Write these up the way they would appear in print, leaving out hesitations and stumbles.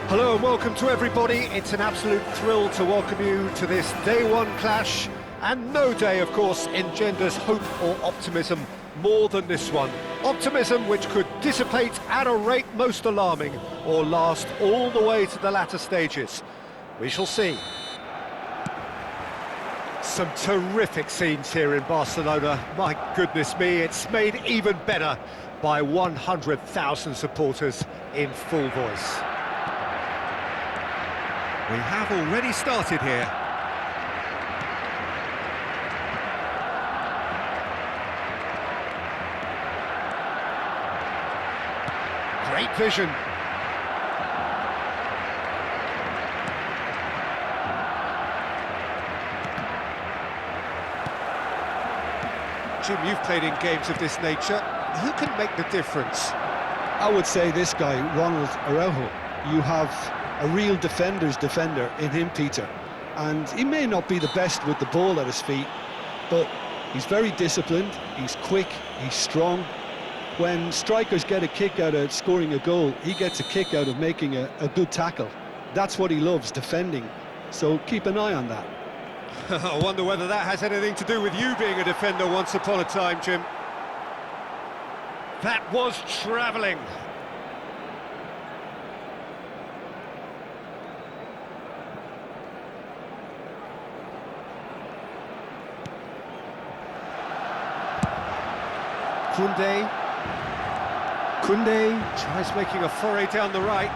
Hello and welcome to everybody. It's an absolute thrill to welcome you to this day one clash. And no day, of course, engenders hope or optimism more than this one. Optimism which could dissipate at a rate most alarming or last all the way to the latter stages. We shall see. Some terrific scenes here in Barcelona. My goodness me, it's made even better by 100,000 supporters in full voice. We have already started here. Great vision. Jim, you've played in games of this nature. Who can make the difference? I would say this guy, Ronald Araujo. You have a real defender's defender in him, Peter. And he may not be the best with the ball at his feet, but he's very disciplined, he's quick, he's strong. When strikers get a kick out of scoring a goal, he gets a kick out of making a good tackle. That's what he loves, defending. So keep an eye on that. I wonder whether that has anything to do with you being a defender once upon a time, Jim. That was travelling. Koundé tries making a foray down the right.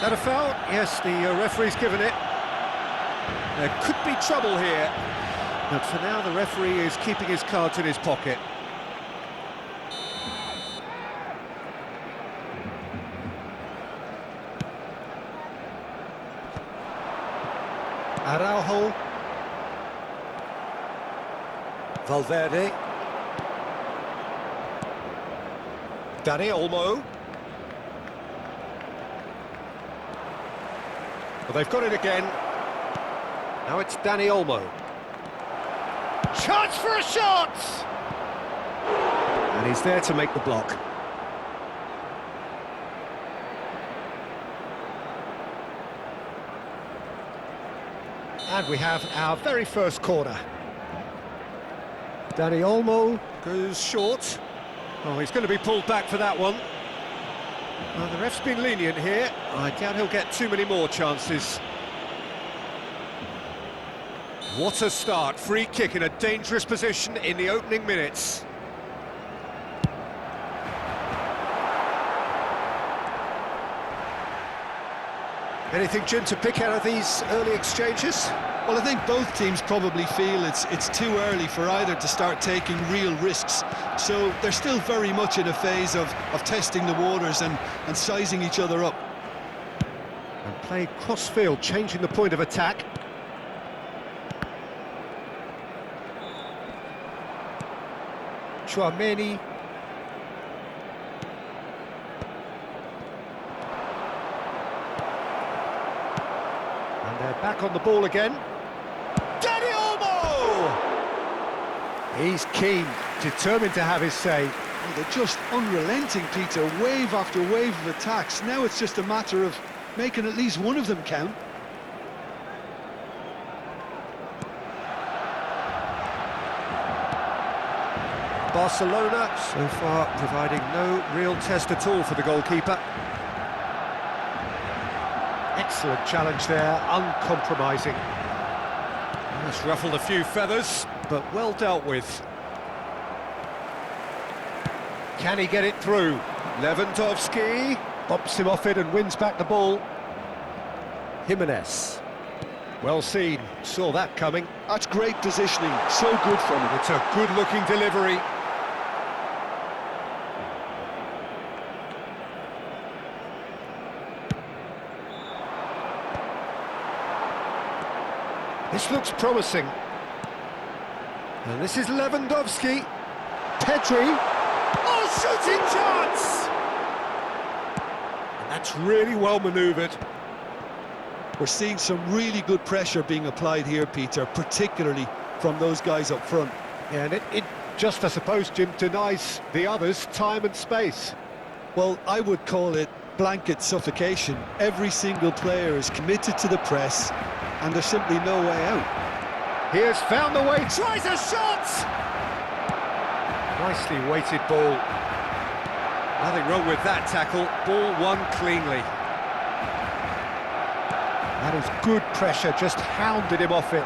That a foul? Yes, the referee's given it. There could be trouble here, but for now the referee is keeping his cards in his pocket. Araujo. Valverde. Dani Olmo. Well, they've got it again. Now it's Dani Olmo. Chance for a shot! And he's there to make the block. And we have our very first corner. Dani Olmo goes short. Oh, he's going to be pulled back for that one. Well, the ref's been lenient here. I doubt he'll get too many more chances. What a start. Free kick in a dangerous position in the opening minutes. Anything, Jim, to pick out of these early exchanges? Well, I think both teams probably feel it's too early for either to start taking real risks. So they're still very much in a phase of testing the waters and sizing each other up. And play cross-field, changing the point of attack. Tchouaméni. And they're back on the ball again. Dani Olmo! He's keen, determined to have his say. Well, they're just unrelenting, Peter, wave after wave of attacks. Now it's just a matter of making at least one of them count. Barcelona, so far, providing no real test at all for the goalkeeper. Excellent challenge there, uncompromising. That's ruffled a few feathers, but well dealt with. Can he get it through? Lewandowski bops him off it and wins back the ball. Jimenez. Well seen, saw that coming. That's great positioning, so good from him. It's a good-looking delivery. This looks promising. And this is Lewandowski. Pedri. Oh, shooting chance! And that's really well manoeuvred. We're seeing some really good pressure being applied here, Peter, particularly from those guys up front. Yeah, and it just, I suppose, Jim, denies the others time and space. Well, I would call it blanket suffocation. Every single player is committed to the press, and there's simply no way out. He has found the way, tries a shot! Nicely weighted ball. Nothing wrong with that tackle, ball won cleanly. That is good pressure, just hounded him off it.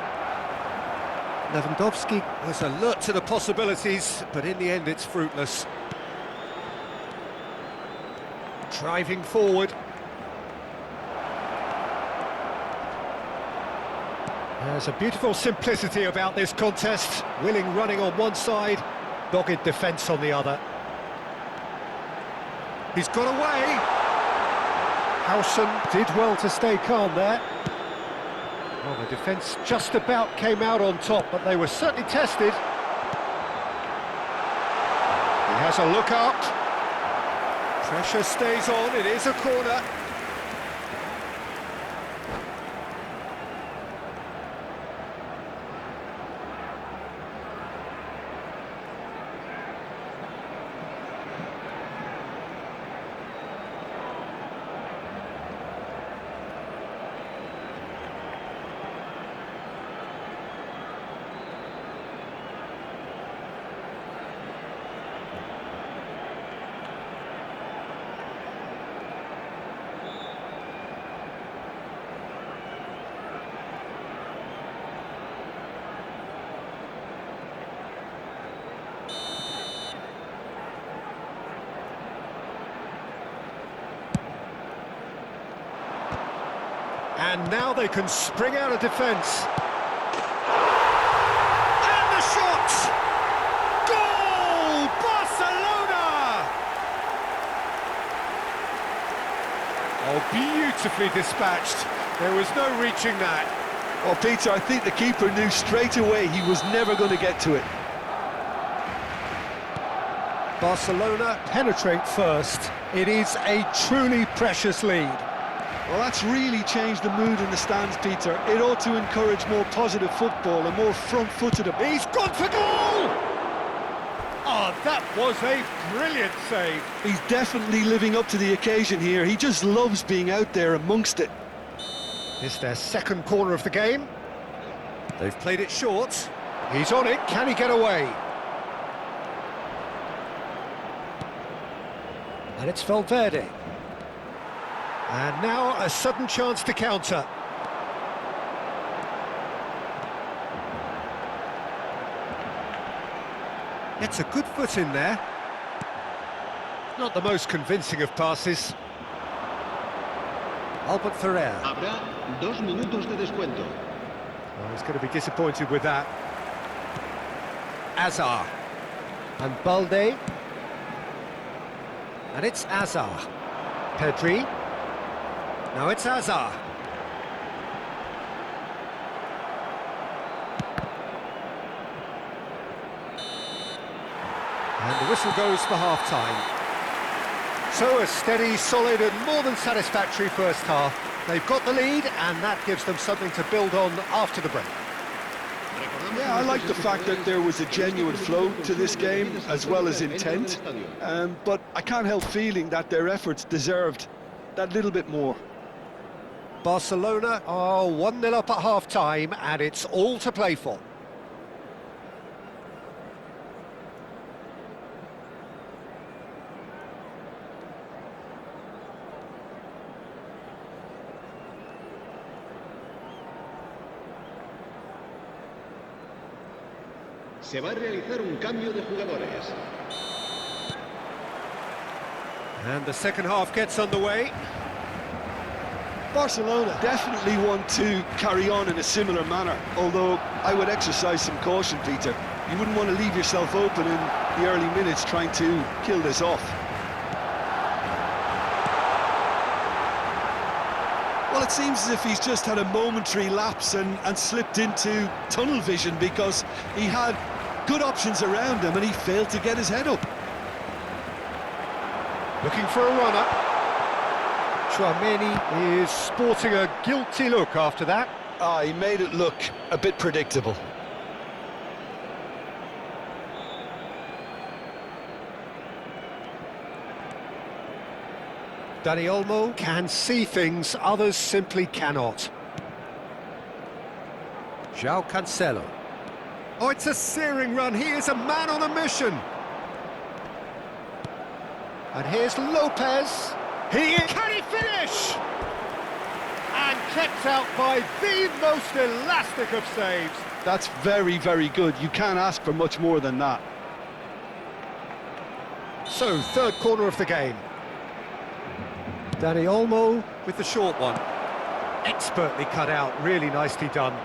Lewandowski was alert to the possibilities, but in the end it's fruitless. Driving forward. There's a beautiful simplicity about this contest. Willing running on one side, dogged defence on the other. He's got away. Howson did well to stay calm there. Well, the defence just about came out on top, but they were certainly tested. He has a look out. Pressure stays on, it is a corner. And now they can spring out of defence. And the shot! Goal! Barcelona! Oh, beautifully dispatched. There was no reaching that. Well, Peter, I think the keeper knew straight away he was never going to get to it. Barcelona penetrate first. It is a truly precious lead. Well, that's really changed the mood in the stands, Peter. It ought to encourage more positive football and more front-footed. He's gone for goal! Oh, that was a brilliant save. He's definitely living up to the occasion here. He just loves being out there amongst it. It's their second corner of the game. They've played it short. He's on it. Can he get away? And it's Valverde. And now a sudden chance to counter. Gets a good foot in there. Not the most convincing of passes. Albert Ferrer. Habrá 2 minutos de descuento. Oh, he's going to be disappointed with that. Azar. And Balde. And it's Azar. Pedri. Now it's Azar. And the whistle goes for half-time. So a steady, solid and more than satisfactory first half. They've got the lead and that gives them something to build on after the break. Yeah, I like the fact that there was a genuine flow to this game as well as intent. But I can't help feeling that their efforts deserved that little bit more. Barcelona are 1-0 up at half-time and it's all to play for. Se va a realizar un cambio de jugadores. And the second half gets underway. Barcelona definitely want to carry on in a similar manner, although I would exercise some caution, Peter. You wouldn't want to leave yourself open in the early minutes trying to kill this off. Well, it seems as if he's just had a momentary lapse and slipped into tunnel vision because he had good options around him and he failed to get his head up. Looking for a runner. Tchouameni is sporting a guilty look after that. He made it look a bit predictable. Dani Olmo can see things others simply cannot. João Cancelo. Oh, it's a searing run. He is a man on a mission. And here's Lopez. Can he finish? And kept out by the most elastic of saves. That's very, very good. You can't ask for much more than that. So, third corner of the game. Dani Olmo with the short one. Expertly cut out, really nicely done.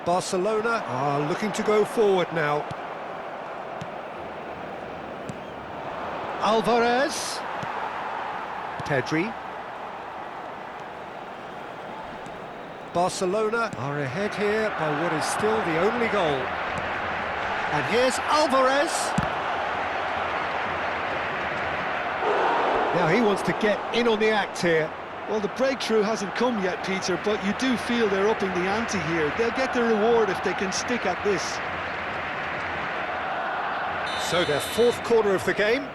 Barcelona are looking to go forward now. Alvarez. Pedri. Barcelona are ahead here by what is still the only goal. And here's Alvarez. Now he wants to get in on the act here. Well, the breakthrough hasn't come yet, Peter, but you do feel they're upping the ante here. They'll get their reward if they can stick at this. So their fourth corner of the game.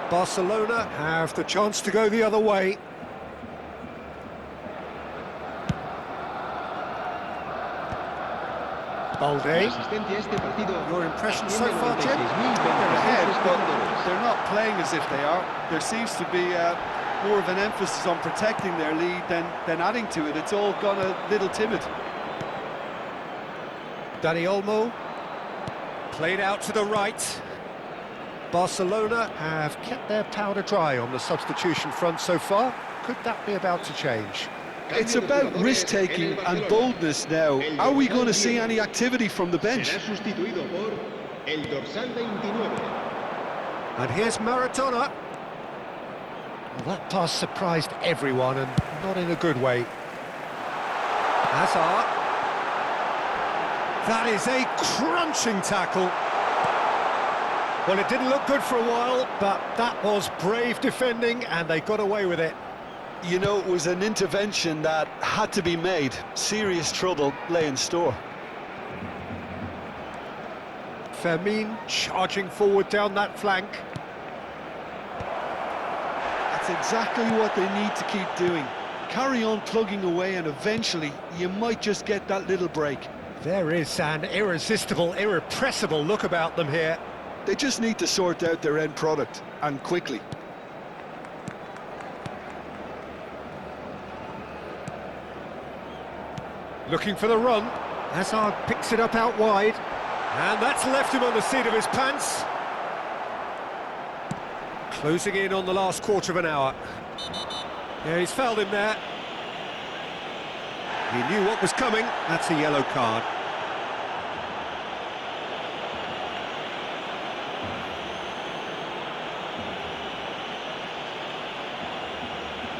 Barcelona have the chance to go the other way. Balde. Your impression so far, Jim? They're ahead, but they're not playing as if they are. There seems to be more of an emphasis on protecting their lead than adding to it. It's all gone a little timid. Dani Olmo. Played out to the right. Barcelona have kept their powder dry on the substitution front so far. Could that be about to change? It's about risk-taking and boldness now. Are we going to see any activity from the bench? Será sustituido por el dorsal 29. And here's Maradona. Well, that pass surprised everyone, and not in a good way. Hazard. That is a crunching tackle. Well, it didn't look good for a while, but that was brave defending, and they got away with it. You know, it was an intervention that had to be made. Serious trouble lay in store. Fermin charging forward down that flank. That's exactly what they need to keep doing. Carry on plugging away, and eventually you might just get that little break. There is an irresistible, irrepressible look about them here. They just need to sort out their end product, and quickly. Looking for the run. Hazard picks it up out wide. And that's left him on the seat of his pants. Closing in on the last quarter of an hour. Yeah, he's fouled him there. He knew what was coming. That's a yellow card.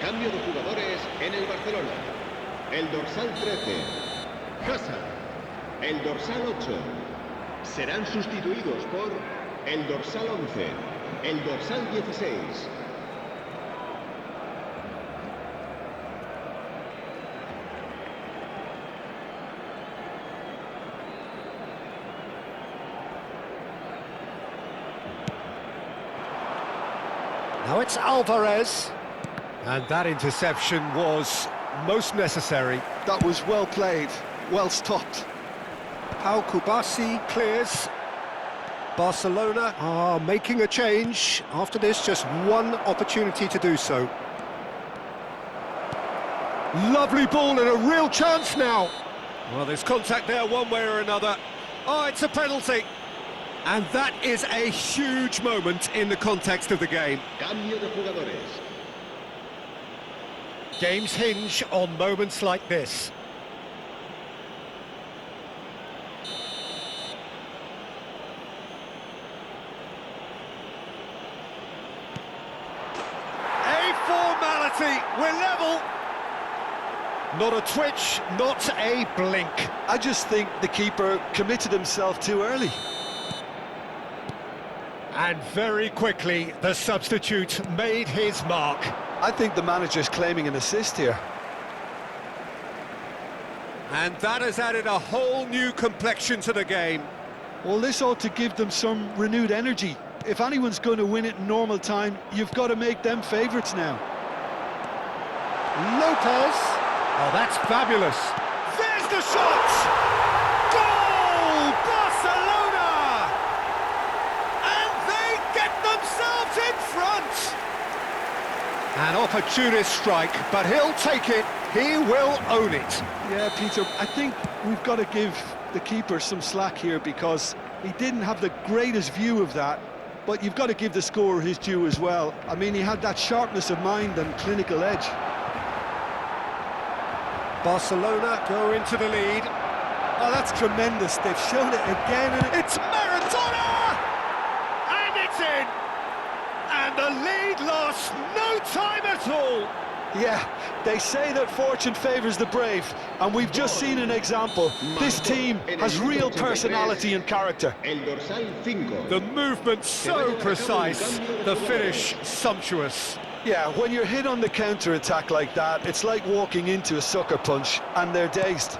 Cambio de jugadores en el Barcelona. El dorsal 13, Hazard. El dorsal 8. Serán sustituidos por el dorsal 11, el dorsal 16. Now it's Alvarez. And that interception was most necessary. That was well played, well stopped. Pau Kubasi clears. Barcelona are making a change. After this, just one opportunity to do so. Lovely ball and a real chance now. Well, there's contact there one way or another. Oh, it's a penalty. And that is a huge moment in the context of the game. Cambio de jugadores. Games hinge on moments like this. A formality, we're level. Not a twitch, not a blink. I just think the keeper committed himself too early. And very quickly, the substitute made his mark. I think the manager's claiming an assist here. And that has added a whole new complexion to the game. Well, this ought to give them some renewed energy. If anyone's going to win it in normal time, you've got to make them favourites now. Lopez. Oh, that's fabulous. There's the shot! Goal! Barcelona! And they get themselves in front! An opportunist strike, but he'll take it. He will own it. Yeah, Peter, I think we've got to give the keeper some slack here because he didn't have the greatest view of that, but you've got to give the scorer his due as well. I mean, he had that sharpness of mind and clinical edge. Barcelona go into the lead. Oh, that's tremendous. They've shown it again. And It's Maradona! And it's in! And the lead lost no time at all! yeah, they say that fortune favours the brave, and we've just seen an example. This team has real personality and character. El dorsal 5. The movement so precise, the finish sumptuous. Yeah, when you're hit on the counter-attack like that, it's like walking into a sucker punch, and they're dazed.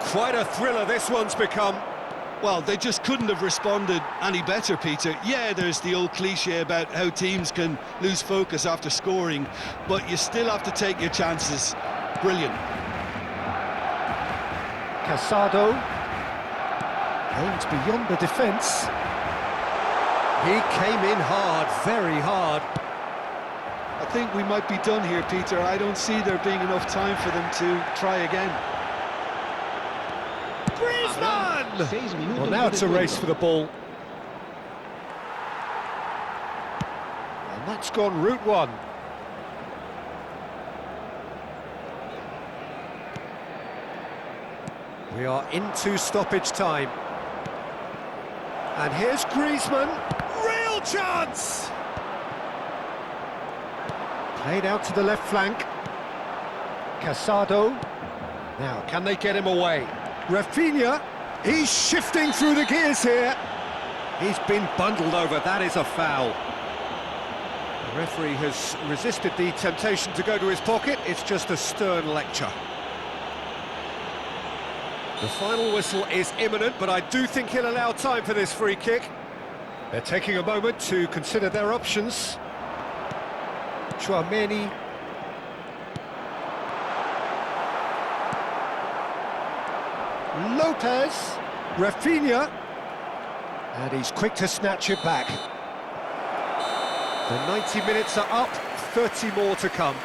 Quite a thriller this one's become. Well, they just couldn't have responded any better, Peter. Yeah, there's the old cliche about how teams can lose focus after scoring, but you still have to take your chances. Brilliant. Casado aims beyond the defence. He came in hard, very hard. I think we might be done here, Peter. I don't see there being enough time for them to try again. Griezmann! Well, now it's a race for the ball. And that's gone route one. We are into stoppage time. And here's Griezmann. Real chance! Played out to the left flank. Casado. Now, can they get him away? Rafinha, he's shifting through the gears here. He's been bundled over, that is a foul. The referee has resisted the temptation to go to his pocket. It's just a stern lecture. The final whistle is imminent, but I do think he'll allow time for this free kick. They're taking a moment to consider their options. Tchouaméni. Lopez. Rafinha. And he's quick to snatch it back. The 90 minutes are up, 30 more to come.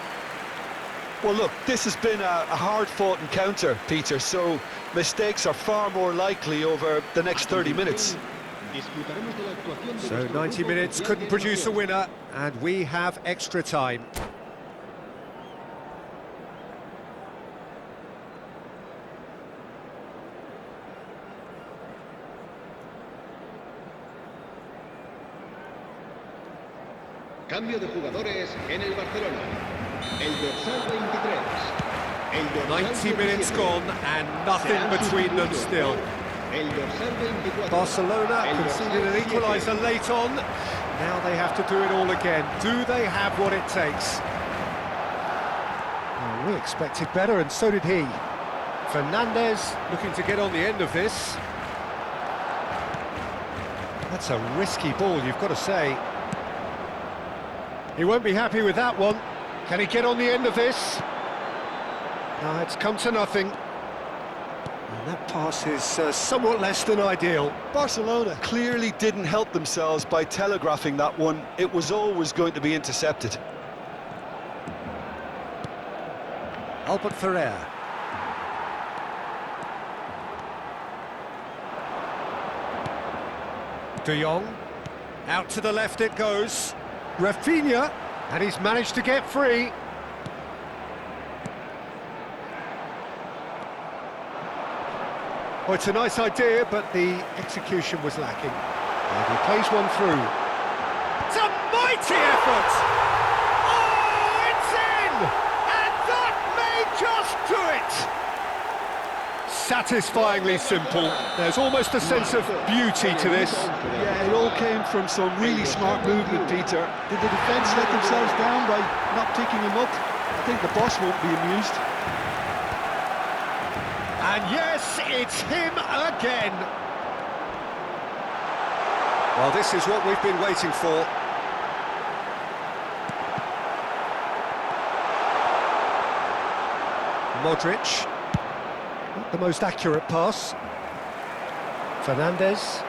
Well, look, this has been a hard-fought encounter, Peter, so mistakes are far more likely over the next 30 minutes. So 90 minutes couldn't produce a winner, and we have extra time. Cambio de jugadores en el Barcelona. El dorsal 23. El dorsal 90 minutes 17. gone and nothing between them still. El dorsal 24. Barcelona El conceded dorsal an 7. equaliser late on. Now they have to do it all again. Do they have what it takes? Well, we expected better, and so did he. Fernandez looking to get on the end of this. That's a risky ball, you've got to say. He won't be happy with that one. Can he get on the end of this? No, it's come to nothing. And that pass is somewhat less than ideal. Barcelona clearly didn't help themselves by telegraphing that one. It was always going to be intercepted. Albert Ferrer. De Jong. Out to the left it goes. Rafinha. And he's managed to get free. Oh, it's a nice idea, but the execution was lacking. And he plays one through. It's a mighty effort! Oh, it's in! And that may just do it! Satisfyingly simple. There's almost a sense of beauty to this. Yeah, it all came from some really smart movement, Peter. Did the defence let themselves down by not picking him up? I think the boss won't be amused. And yes, it's him again. Well, this is what we've been waiting for. Modric. Not the most accurate pass. Fernandes.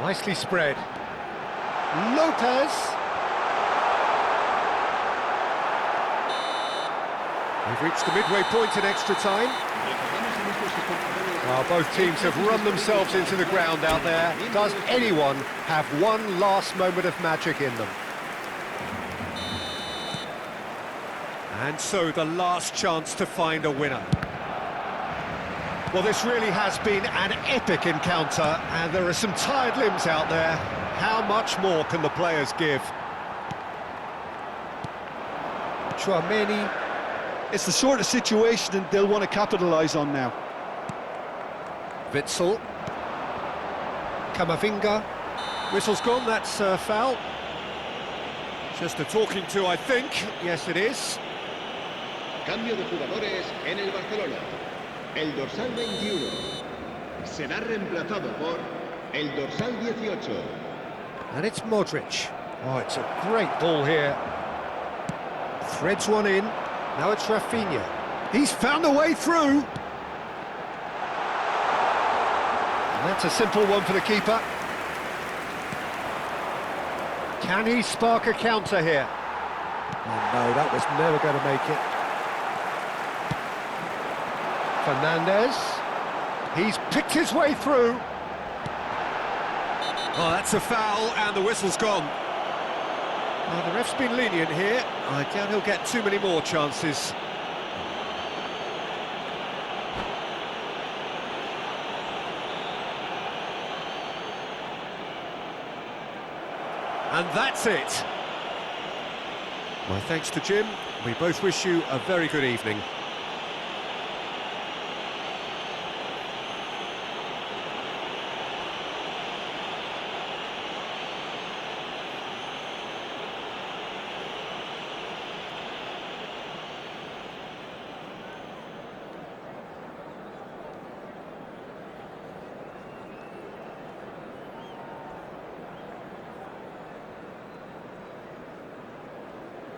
Nicely spread. Lopez. We've reached the midway point in extra time. Well, both teams have run themselves into the ground out there. Does anyone have one last moment of magic in them? And so the last chance to find a winner. Well, this really has been an epic encounter, and there are some tired limbs out there. How much more can the players give? Tchouaméni. It's the sort of situation that they'll want to capitalise on now. Witsel. Camavinga. Whistle's gone, that's a foul. Just a talking to, I think. Yes, it is. Cambio de jugadores en el Barcelona. El dorsal 21 será reemplazado por el dorsal 18. And it's Modric. Oh, it's a great ball here. Threads one in. Now it's Rafinha. He's found a way through. And that's a simple one for the keeper. Can he spark a counter here? Oh no, that was never going to make it. Fernandes. He's picked his way through. Oh, that's a foul, and the whistle's gone. Well, the ref's been lenient here. I doubt he'll get too many more chances. And that's it. My thanks to Jim. We both wish you a very good evening.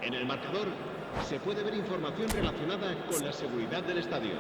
En el marcador se puede ver información relacionada con la seguridad del estadio.